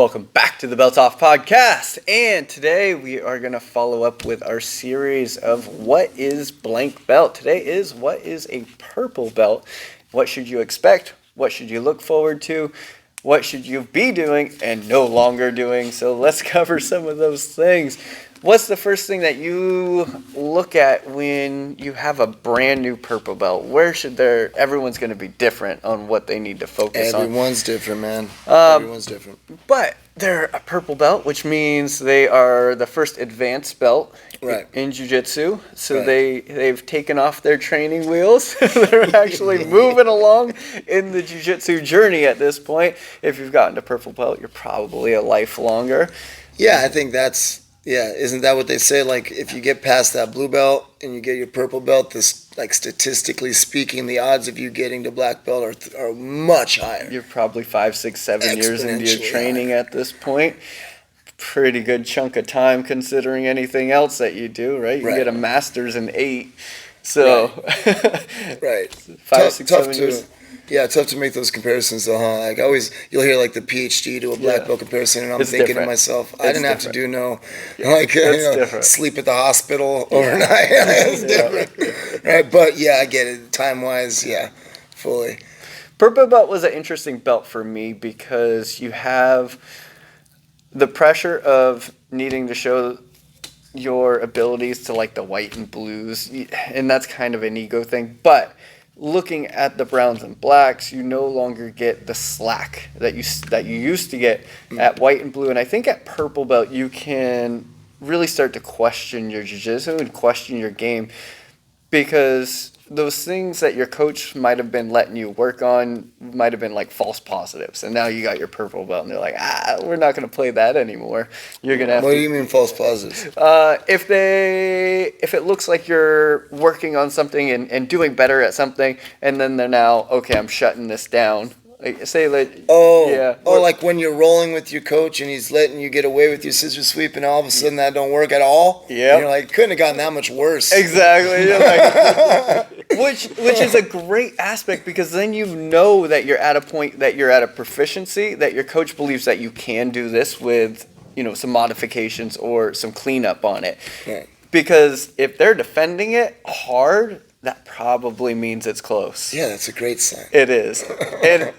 Welcome back to the Belt Off Podcast, and today we are going to follow up with our series of what is blank belt. Today is what is a purple belt. What should you expect? What should you look forward to? What should you be doing and no longer doing? So let's cover some of those things. What's the first thing that you look at when you have a brand new purple belt? Everyone's going to be different on what they need to focus on. Everyone's different, man. Everyone's different. But they're a purple belt, which means they are the first advanced belt in Jiu-Jitsu. So they've taken off their training wheels. They're actually moving along in the Jiu-Jitsu journey at this point. If you've gotten to purple belt, you're probably a life longer. Yeah, I think isn't that what they say? Like, if you get past that blue belt and you get your purple belt, statistically speaking, the odds of you getting to black belt are much higher. You're probably 5, 6, 7 years into your training at this point. Pretty good chunk of time considering anything else that you do, right? You get a master's in 8. So, right. 5, 6, 7 years. Yeah, tough to make those comparisons though, huh? Like you'll hear like the PhD to a black belt comparison, and I'm thinking to myself, I didn't have to do sleep at the hospital overnight. It's different, right? But yeah, I get it. Time-wise, fully. Purple belt was an interesting belt for me because you have the pressure of needing to show your abilities to like the white and blues, and that's kind of an ego thing, but looking at the browns and blacks, you no longer get the slack that you used to get at white and blue. And I think at purple belt, you can really start to question your jiu-jitsu and question your game, because those things that your coach might have been letting you work on might have been like false positives. And now you got your purple belt and they're like, we're not going to play that anymore. You're going to have What do you mean false positives? If it looks like you're working on something and doing better at something, and then they're now, okay, I'm shutting this down. Like, say like, like when you're rolling with your coach and he's letting you get away with your scissor sweep, and all of a sudden that don't work at all. Yeah, you're like, couldn't have gotten that much worse. Exactly. You're like, which is a great aspect, because then you know that you're at a point that you're at a proficiency that your coach believes that you can do this with, some modifications or some cleanup on it. Right. Because if they're defending it hard, that probably means it's close. Yeah, that's a great sign. It is. And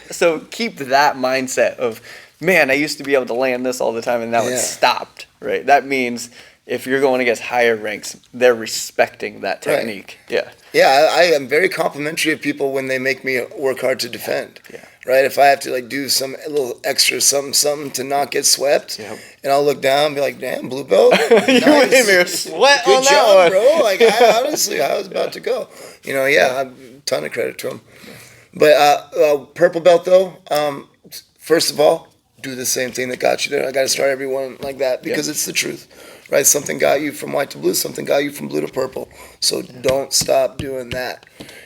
so keep that mindset of, man, I used to be able to land this all the time and now it's stopped, right? That means if you're going against higher ranks, they're respecting that technique. Right. Yeah. Yeah, I am very complimentary of people when they make me work hard to defend. Yeah. Right? If I have to do a little extra something to not get swept, and I'll look down and be like, damn, blue belt. You made me sweat on that one. Bro. Like, I was about to go. A ton of credit to him. But purple belt, though, first of all, do the same thing that got you there. I got to start everyone like that, because it's the truth. Right? Something got you from white to blue. Something got you from blue to purple. So don't stop doing that.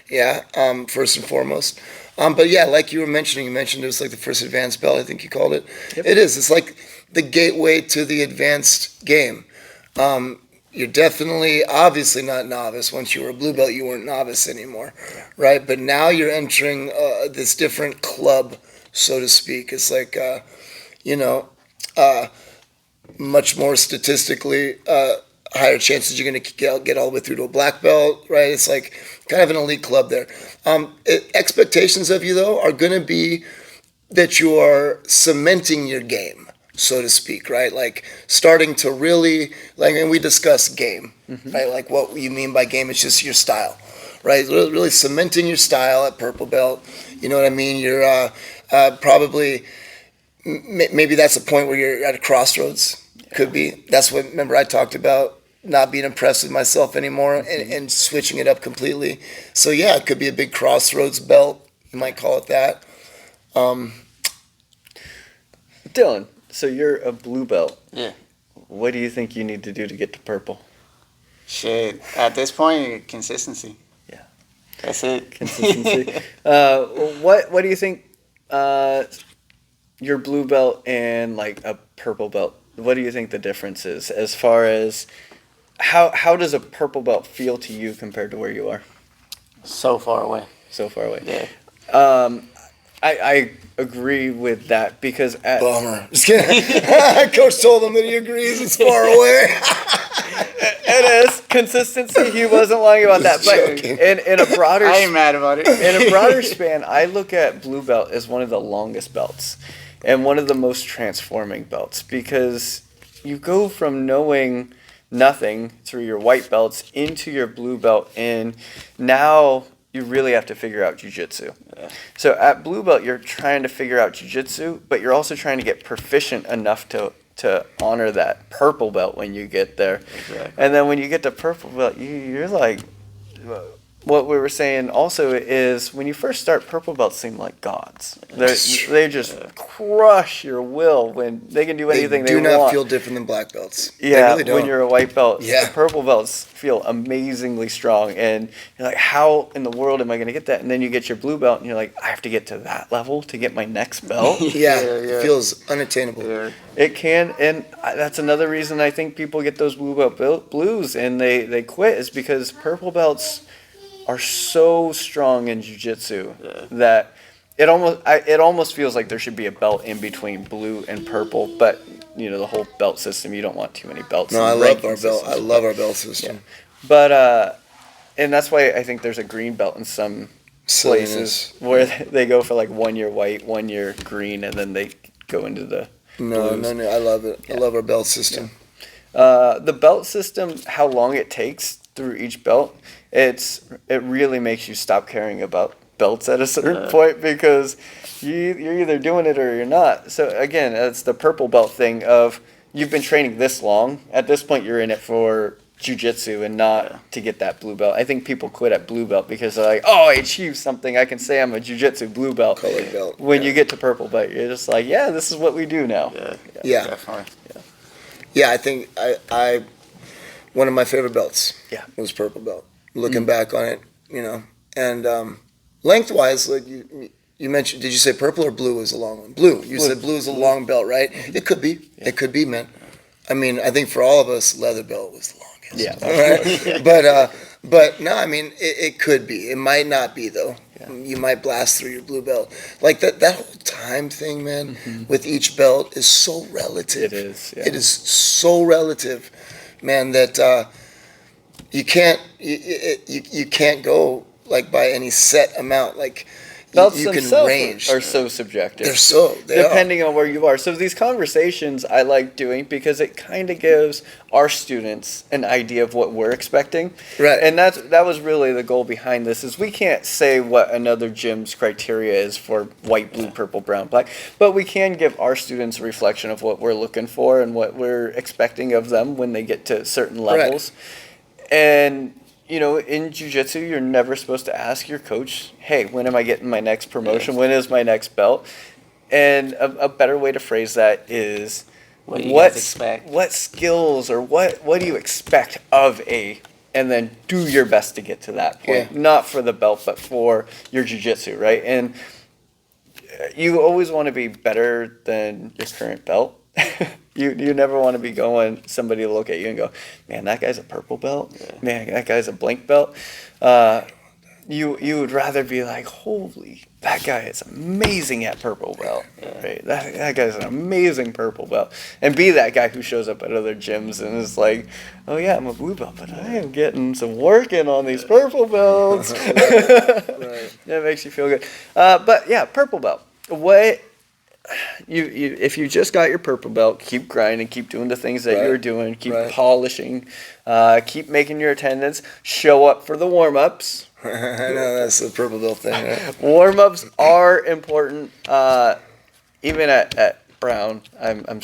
Yeah, first and foremost. But yeah, like you mentioned it was like the first advanced belt, I think you called it. Yep. It is. It's like the gateway to the advanced game. You're definitely, obviously not novice. Once you were a blue belt, you weren't novice anymore, right? But now you're entering this different club, so to speak. It's like, much more statistically higher chances you're going to get all the way through to a black belt, right? It's like kind of an elite club there. Expectations of you, though, are going to be that you are cementing your game, so to speak, right? Like starting to really, and we discuss game, right? Like what you mean by game is just your style, right? Really cementing your style at purple belt. You know what I mean? You're probably, maybe that's a point where you're at a crossroads. Could be. That's what, remember I talked about not being impressed with myself anymore and switching it up completely. So yeah, it could be a big crossroads belt. You might call it that. Dylan, so you're a blue belt. Yeah. What do you think you need to do to get to purple? Shit. At this point, consistency. Yeah. That's it. Consistency. What do you think your blue belt and like a purple belt, what do you think the difference is as far as how does a purple belt feel to you compared to where you are? So far away. So far away. Yeah. I agree with that because Bummer. Just kidding. Coach told him that he agrees. It's far away. it is consistency. He wasn't lying about that. But joking. in a broader I ain't mad about it. in a broader span, I look at blue belt as one of the longest belts and one of the most transforming belts because you go from knowing nothing through your white belts into your blue belt, and now you really have to figure out jiu-jitsu. Yeah. So at blue belt, you're trying to figure out jiu-jitsu, but you're also trying to get proficient enough to honor that purple belt when you get there. Exactly. And then when you get to purple belt, you're like, what we were saying also is when you first start, purple belts seem like gods. They just crush your will when they can do anything they do want. not feel different than black belts. They Yeah, really don't. when you're a white belt, Yeah. the purple belts feel amazingly strong, and you're like, how in the world am I going to get that? And then you get your blue belt, and you're like, I have to get to that level to get my next belt. Yeah, Yeah. it feels unattainable. Yeah. It can, and that's another reason I think people get those blue belt blues and they quit is because purple belts are so strong in jiu-jitsu that it almost feels like there should be a belt in between blue and purple, but you know the whole belt system, you don't want too many belts. No, I and love ranking our belt. I systems. love our belt system. But and that's why I think there's a green belt in some Silliness. places where they go for like 1 year white, 1 year green, and then they go into the No, blues. no, no. I love it. I love our belt system. The belt system, how long it takes through each belt, it really makes you stop caring about belts at a certain point because you're either doing it or you're not. So again, it's the purple belt thing of you've been training this long. At this point, you're in it for jiu-jitsu and not to get that blue belt. I think people quit at blue belt because they're like, oh, I achieved something. I can say I'm a jiu-jitsu blue belt. Colored belt. When you get to purple belt, you're just like, yeah, this is what we do now. Yeah. Definitely. Yeah, I think I one of my favorite belts was purple belt. Looking back on it, and lengthwise, like you mentioned, did you say purple or blue is a long one? Blue. You said blue is a long belt, right? It could be. Yeah. It could be, man. I mean, I think for all of us, leather belt was the longest. Yeah. Right? But no, I mean, it could be. It might not be though. Yeah. You might blast through your blue belt. Like that whole time thing, man, with each belt is so relative. It is. Yeah. It is so relative, man, that you can't go like by any set amount. Like Belts you can themselves range. are so subjective. They depending on where you are. So these conversations I like doing because it kind of gives our students an idea of what we're expecting. Right. And that was really the goal behind this is we can't say what another gym's criteria is for white, blue, purple, brown, black, but we can give our students a reflection of what we're looking for and what we're expecting of them when they get to certain levels. And in jiu-jitsu, you're never supposed to ask your coach, hey, when am I getting my next promotion? When is my next belt? And a better way to phrase that is What do you guys expect? What skills or what do you expect of and then do your best to get to that point. Yeah. Not for the belt, but for your jiu-jitsu, right? And you always want to be better than your current belt. You never want to be somebody to look at you and go, man, that guy's a purple belt. Yeah. Man, that guy's a blank belt. You would rather be like, holy, that guy is amazing at purple belt. Yeah. Right? That guy's an amazing purple belt. And be that guy who shows up at other gyms and is like, oh yeah, I'm a blue belt, but I am getting some work in on these purple belts. Right. That makes you feel good. But yeah, purple belt. If you just got your purple belt, keep grinding, keep doing the things that you're doing, keep polishing, keep making your attendance, show up for the warm-ups. I know, that's the purple belt thing, right? Warm-ups are important. Even at Brown, I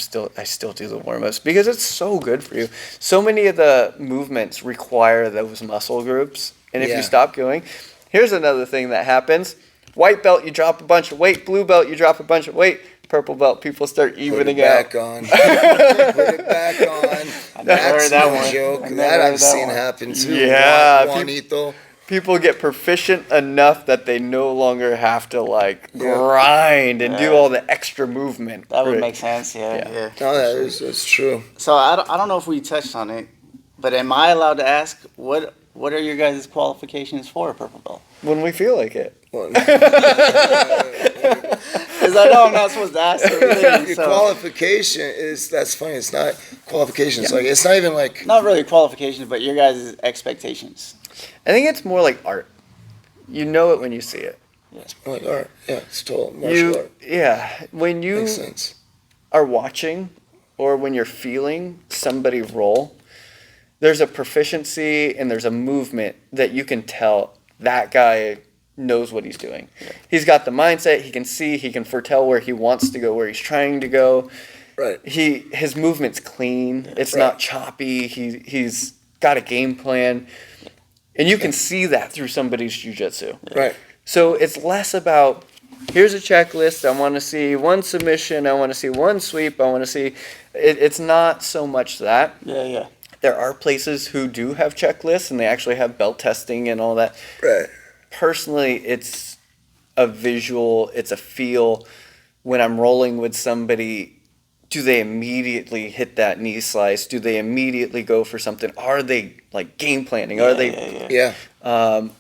still do the warm-ups because it's so good for you. So many of the movements require those muscle groups, and if you stop going, here's another thing that happens. White belt, you drop a bunch of weight. Blue belt, you drop a bunch of weight. Purple belt, people start evening out. Put it back on. I never heard that one. Joke. That I've seen happen too. Yeah. Juanito. People get proficient enough that they no longer have to grind and do all the extra movement. That would make sense, yeah. No, that's true. So I don't know if we touched on it, but am I allowed to ask what what are your guys' qualifications for a purple belt? When we feel like it. Well, Because I know I'm not supposed to ask everything. your So. qualification is, that's funny. It's not qualifications. Like, it's not even like, Not really qualifications, but your guys' expectations. I think it's more like art. You know it when you see it. it's like art. Yeah, it's total martial art. Yeah, when you Makes sense. are watching or when you're feeling somebody roll, there's a proficiency and there's a movement that you can tell that guy knows what he's doing. Yeah. He's got the mindset, he can see, he can foretell where he wants to go, where he's trying to go. Right. His movement's clean. It's not choppy. He's got a game plan. And you can see that through somebody's jiu-jitsu. Right. So it's less about, here's a checklist, I want to see one submission, I want to see one sweep, I want to see... It's not so much that. Yeah. There are places who do have checklists, and they actually have belt testing and all that. Right. Personally, it's a visual, it's a feel. When I'm rolling with somebody, do they immediately hit that knee slice? Do they immediately go for something? Are they like game planning? Are they Yeah.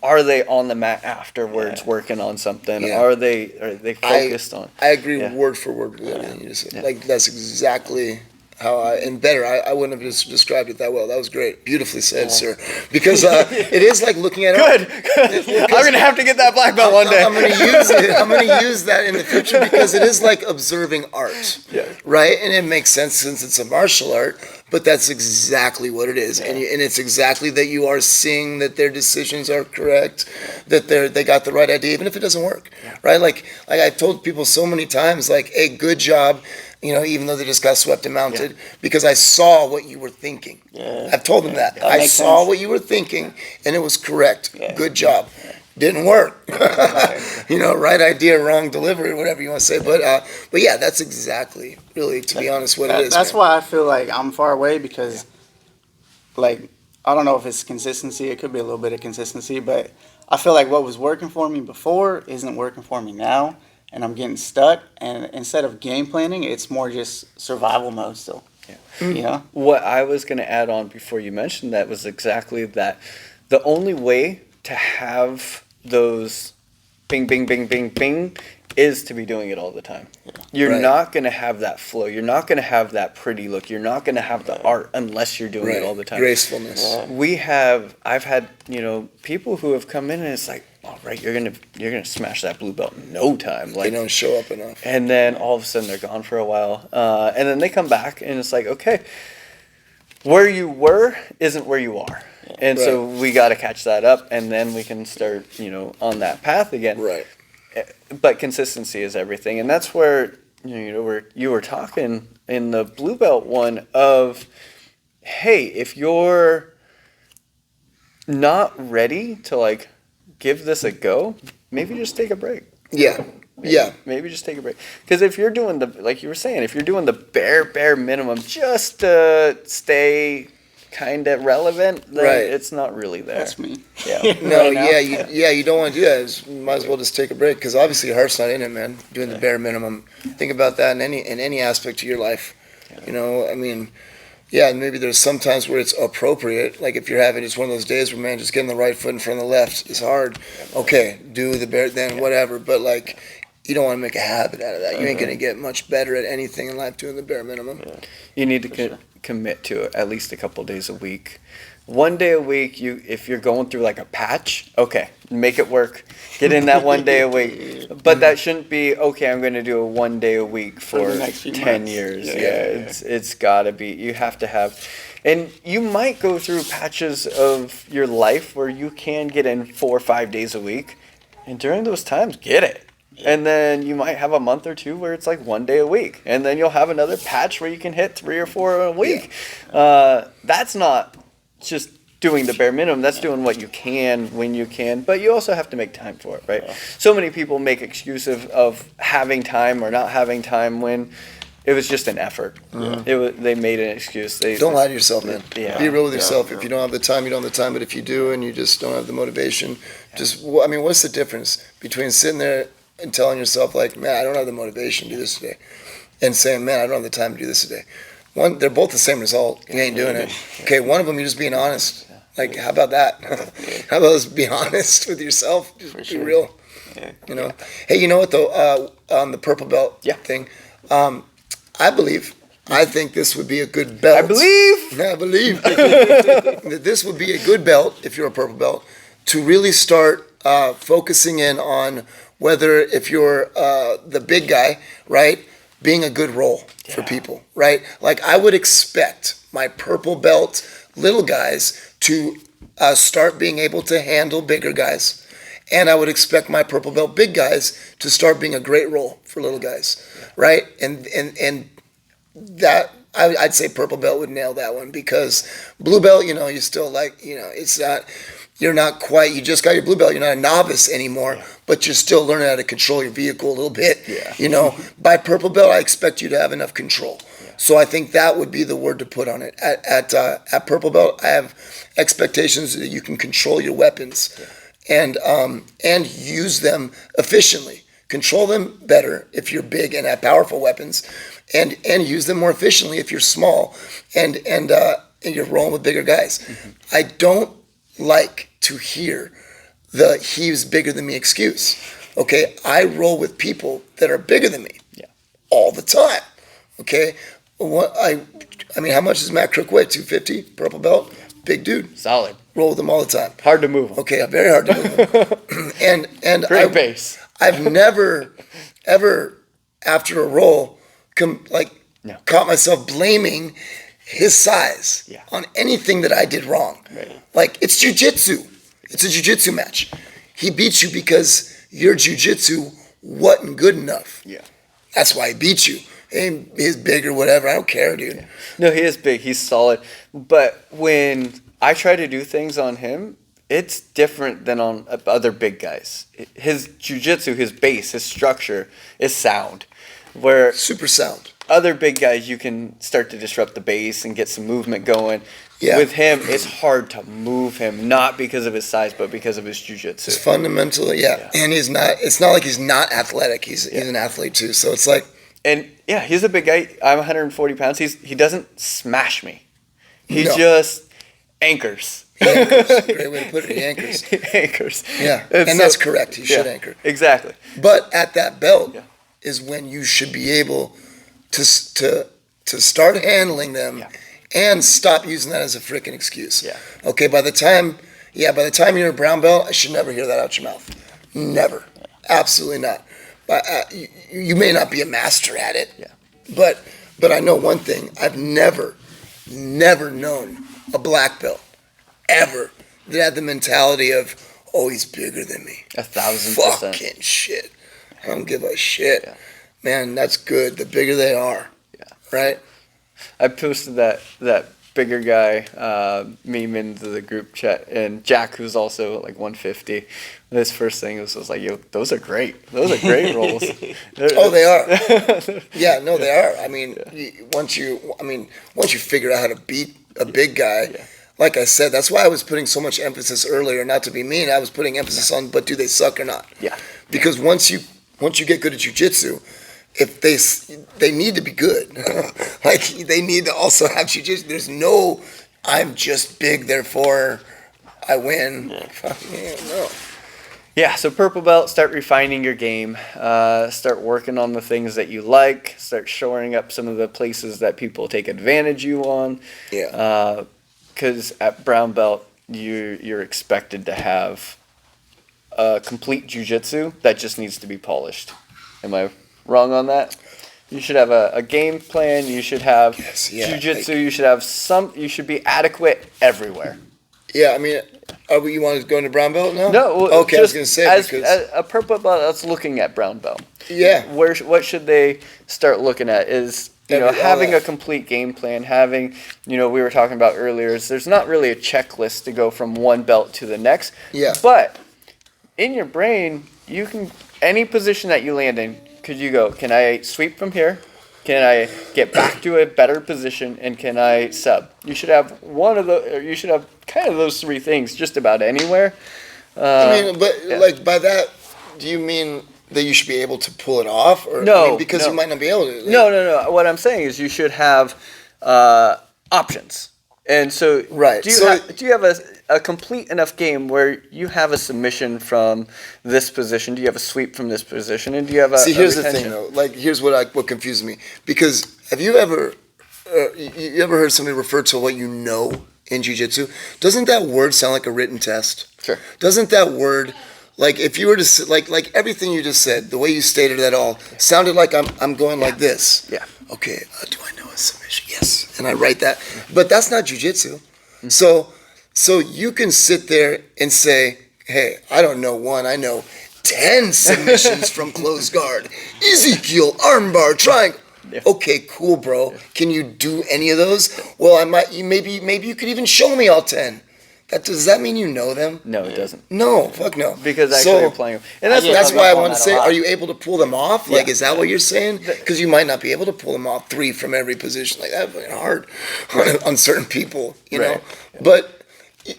are they on the mat afterwards working on something? Yeah. Are they focused on? I agree Yeah. word for word with everything you just said. Yeah. Like, that's exactly how and better. I wouldn't have just described it that well. That was great. Beautifully said, sir. Because it is like looking at Good. I'm gonna have to get that black belt one day. I'm going to use it. I'm going to use that in the future because it is like observing art, right? And it makes sense since it's a martial art. But that's exactly what it is, and it's exactly that you are seeing that their decisions are correct, that they got the right idea, even if it doesn't work, right? Like I told people so many times, like, hey, good job, you know, even though they just got swept and mounted, because I saw what you were thinking. Yeah. I've told them that. I makes saw sense. what you were thinking, and it was correct. Yeah. Good job. Didn't work. You know, right idea, wrong delivery, whatever you want to say. But yeah, that's exactly, really, to be honest, what it is. That's man. why I feel like I'm far away because, like, I don't know if it's consistency. It could be a little bit of consistency, but I feel like what was working for me before isn't working for me now, and I'm getting stuck. And instead of game planning, it's more just survival mode still. Yeah. You know? What I was going to add on before you mentioned that was exactly that. The only way to have those bing, bing, bing, bing, bing is to be doing it all the time. Yeah. You're not going to have that flow. You're not going to have that pretty look. You're not going to have the art unless you're doing it all the time. Gracefulness. I've had, you know, people who have come in and it's like, all right, you're gonna smash that blue belt in no time. Like, They don't show up enough. and then all of a sudden they're gone for a while. And then they come back and it's like, okay, where you were isn't where you are. And so we got to catch that up, and then we can start, you know, on that path again. Right. But consistency is everything, and that's where where you were talking in the blue belt one of, hey, if you're not ready to like give this a go, maybe just take a break. Yeah. Maybe just take a break. Because if you're doing the, like you were saying, if you're doing the bare minimum just to stay kind of relevant, then it's not really there. That's me. Yeah. No, Right now. you don't want to do that. You might as well just take a break because obviously your heart's not in it, man. Doing the bare minimum. Think about that in any aspect of your life. You know, I mean, yeah, maybe there's some times where it's appropriate. Like if you're having just one of those days where, man, just getting the right foot in front of the left is hard. Okay, do the bare, then whatever. But like, you don't want to make a habit out of that. You ain't gonna get much better at anything in life doing the bare minimum. You need to commit to it at least a couple days a week. One day a week, if you're going through like a patch, okay, make it work. Get in that one day a week. But that shouldn't be, okay, I'm going to do a 1 day a week for the next few 10 months. years. Yeah. It's got to be, you have to have, and you might go through patches of your life where you can get in 4 or 5 days a week. And during those times, get it. And then you might have a month or two where it's like 1 day a week. And then you'll have another patch where you can hit 3 or 4 a week. That's not just doing the bare minimum. That's doing what you can when you can. But you also have to make time for it, right? So many people make excuses of having time or not having time when it was just an effort. They made an excuse. Don't lie to yourself, man. Yeah. Be real with yourself. If you don't have the time, you don't have the time. But if you do and you just don't have the motivation, I mean, what's the difference between sitting there and telling yourself, like, man, I don't have the motivation to do this today, and saying, man, I don't have the time to do this today? They're both the same result. You ain't doing it. Okay, one of them, you're just being honest. Like, how about that? How about let's be honest with yourself? Just For be sure. real. Yeah. You know. Hey, you know what though? On the purple belt Yeah. thing, I think this would be a good belt. I believe. I believe that this would be a good belt if you're a purple belt to really start focusing in on whether if you're the big guy, right, being a good role for people, right? Like I would expect my purple belt little guys to start being able to handle bigger guys. And I would expect my purple belt big guys to start being a great role for little guys, right? And that I'd say purple belt would nail that one because blue belt, you know, you still like, you know, it's not, you're not quite, you just got your blue belt, you're not a novice anymore, but you're still learning how to control your vehicle a little bit. Yeah. You know, by purple belt, I expect you to have enough control. So I think that would be the word to put on it. At purple belt, I have expectations that you can control your weapons and use them efficiently. Control them better if you're big and have powerful weapons, and use them more efficiently if you're small and you're rolling with bigger guys. Mm-hmm. I don't like to hear the "he's bigger than me" excuse. Okay, I roll with people that are bigger than me all the time. Okay, I mean, how much does Matt Crook weigh? 250, purple belt, big dude. Solid. Roll with him all the time. Hard to move him. Okay, very hard to move him. and Great base. I've never, ever, after a roll, caught myself blaming his size on anything that I did wrong. Right. Like, it's jiu-jitsu. It's a jiu-jitsu match. He beats you because your jiu-jitsu wasn't good enough. Yeah. That's why he beat you. He's big or whatever. I don't care, dude. Yeah. No, he is big. He's solid. But when I try to do things on him, it's different than on other big guys. His jiu-jitsu, his base, his structure is sound. Where super sound. Other big guys, you can start to disrupt the base and get some movement going. Yeah. With him, it's hard to move him, not because of his size, but because of his jiu-jitsu. It's fundamentally, and he's not. It's not like he's not athletic. He's an athlete too. So it's like, and he's a big guy. I'm 140 pounds. He doesn't smash me. He No. just anchors. Anchors. Great way to put it. He anchors. Anchors. Yeah, and so, that's correct. He should anchor. Exactly. But at that belt is when you should be able to start handling them and stop using that as a freaking excuse. Yeah. Okay. By the time you're a brown belt, I should never hear that out your mouth. Never. Absolutely not. But you may not be a master at it. Yeah. But I know one thing. I've never known a black belt ever that had the mentality of, oh, he's bigger than me. 1,000%. Fucking shit. I don't give a shit. Yeah. Man, that's good. The bigger they are. Yeah. Right? I posted that bigger guy meme into the group chat, and Jack, who's also like 150, his first thing was like, yo, those are great. Those are great rolls. Oh, they are. Yeah, no, they are. I mean, once you figure out how to beat a big guy, like I said, that's why I was putting so much emphasis earlier, not to be mean, I was putting emphasis on, but do they suck or not? Yeah. Because once you get good at jiu-jitsu, if they need to be good. Like, they need to also have jiu-jitsu. There's no, I'm just big, therefore I win. No. Yeah, so purple belt, start refining your game. Start working on the things that you like. Start shoring up some of the places that people take advantage you on. Yeah. Because at brown belt, you're expected to have a complete jiu-jitsu that just needs to be polished. Am I wrong on that? You should have a game plan. You should have jiu-jitsu. You should have you should be adequate everywhere. Yeah, I mean, you want to go into brown belt now? No. Okay, I was going to say as because a purple belt that's looking at brown belt. Yeah. What should they start looking at is having a complete game plan, having, we were talking about earlier, is there's not really a checklist to go from one belt to the next. Yeah. But in your brain, you can, any position that you land in, could you go, can I sweep from here? Can I get back to a better position? And can I sub? You should have you should have kind of those three things just about anywhere. Like by that, do you mean that you should be able to pull it off? Or, no. Because you might not be able to. No. What I'm saying is you should have options. And so, Right. do you, So- do you have a complete enough game where you have a submission from this position? Do you have a sweep from this position? And do you have a See, here's the retention? thing, though. Like, here's what confuses me. Because have you ever heard somebody refer to what you know in jiu-jitsu? Doesn't that word sound like a written test? Sure. Doesn't that word, like, if you were to like everything you just said, the way you stated it all sounded like I'm going like this. Yeah. Okay. Do I know a submission? Yes. And I write that, but that's not jiu-jitsu. So you can sit there and say, hey, I don't know one, I know 10 submissions from closed guard. Ezekiel, armbar, triangle. Yeah. Okay, cool, bro. Can you do any of those? Well, maybe you could even show me all 10. Does that mean you know them? No, it doesn't. No, fuck no. Because actually you're playing them. And that's, That's hung why I up on want to that a say, lot. are you able to pull them off? Like, Yeah. is that what you're saying? Because you might not be able to pull them off 3 from every position. Like, that's fucking hard on certain people, you know? Right. But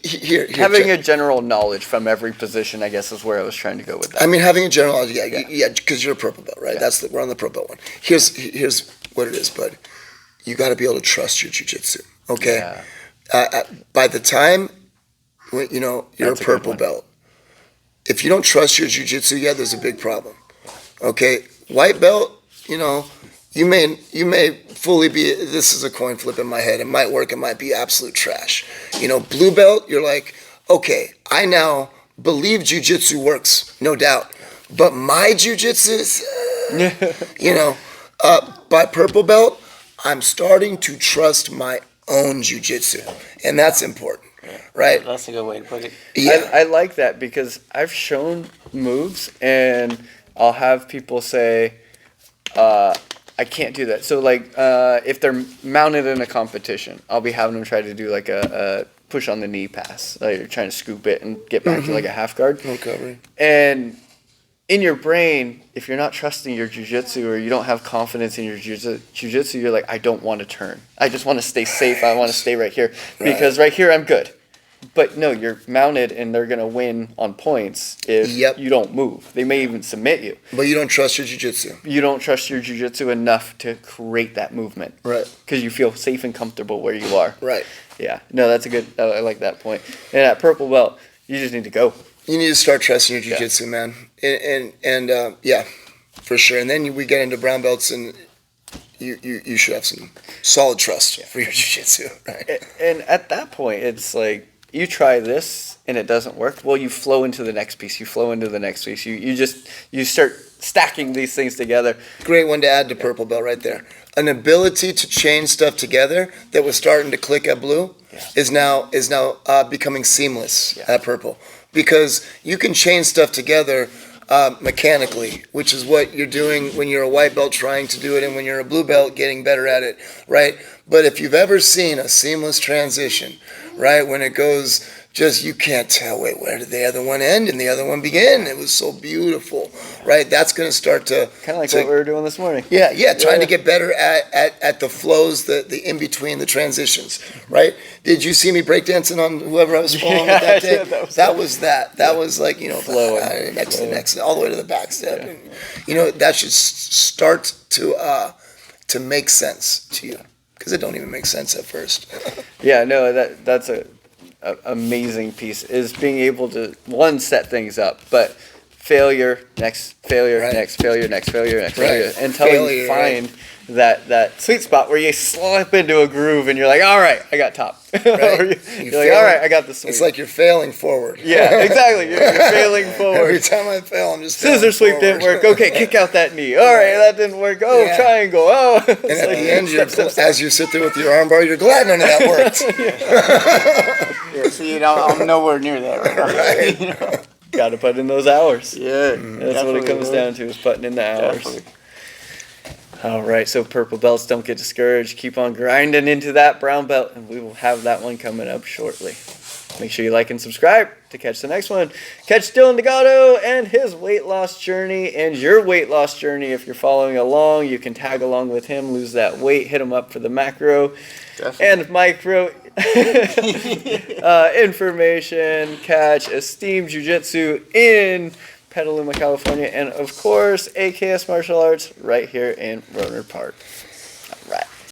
here, having check. a general knowledge from every position, I guess, is where I was trying to go with that. I mean, having a general knowledge, yeah, because you're a purple belt, right? Yeah. We're on the purple belt one. Here's what it is, bud. You got to be able to trust your jiu-jitsu, okay? Yeah. By the time, you're That's a a good purple one. belt, if you don't trust your jiu-jitsu yet, there's a big problem, okay? White belt, you may fully be, this is a coin flip in my head. It might work, it might be absolute trash. Blue belt, you're like, okay, I now believe jiu-jitsu works, no doubt. But my jiu-jitsu is, by purple belt, I'm starting to trust my own jiu-jitsu. And that's important, right? That's a good way to put it. Yeah. I like that because I've shown moves and I'll have people say, I can't do that. So like if they're mounted in a competition, I'll be having them try to do like a push on the knee pass. Like you're trying to scoop it and get back to like a half guard. Recovery. And in your brain, if you're not trusting your jiu-jitsu or you don't have confidence in your jiu-jitsu, you're like, I don't want to turn. I just want to stay safe. I want to stay right here because right here I'm good. But no, you're mounted and they're going to win on points if you don't move. They may even submit you. But you don't trust your jiu-jitsu. You don't trust your jiu-jitsu enough to create that movement. Right. Because you feel safe and comfortable where you are. Right. Yeah. No, that's a good, I like that point. And at purple belt, you just need to go. You need to start trusting your jiu-jitsu, man. And yeah, for sure. And then we get into brown belts and you should have some solid trust for your jiu-jitsu, right? And at that point, it's like, you try this and it doesn't work. Well, you flow into the next piece. You flow into the next piece. You start stacking these things together. Great one to add to purple belt right there. An ability to chain stuff together that was starting to click at blue is now becoming seamless at purple, because you can chain stuff together mechanically, which is what you're doing when you're a white belt trying to do it, and when you're a blue belt getting better at it, right? But if you've ever seen a seamless transition, right, when it goes just, you can't tell, wait, where did the other one end and the other one begin? It was so beautiful, right? That's going to start to... Kind of like what we were doing this morning. Yeah, trying to get better at the flows, the in-between, the transitions, right? Did you see me breakdancing on whoever I was following with that day? That was like, flowing. Next, all the way to the back step. Yeah. And, that should start to make sense to you, because it don't even make sense at first. Yeah, no, that's a amazing piece, is being able to, one, set things up, but failure, next failure, next failure, next failure, next failure, until you find that sweet spot where you slip into a groove and you're like, all right, I got top. Right. Or you're like, all right, I got the sweep. It's like you're failing forward. Yeah, exactly. You're failing forward. Every time I fail, I'm just scissor sweep forward. didn't work. Okay, kick out that knee. All right, that didn't work. Oh, triangle. Oh. And at the end, as you sit there with your armbar, you're glad none of that worked. Yeah, see, I'm nowhere near that right now. Right. Got to put in those hours. Yeah, That's what it comes down to, is putting in the hours. Definitely. All right, so purple belts, don't get discouraged. Keep on grinding into that brown belt, and we will have that one coming up shortly. Make sure you like and subscribe to catch the next one. Catch Dylan Delgado and his weight loss journey and your weight loss journey. If you're following along, you can tag along with him, lose that weight, hit him up for the macro and micro information. Catch Esteem Jiu-Jitsu in Petaluma, California, and of course, AKS Martial Arts right here in Rohnert Park.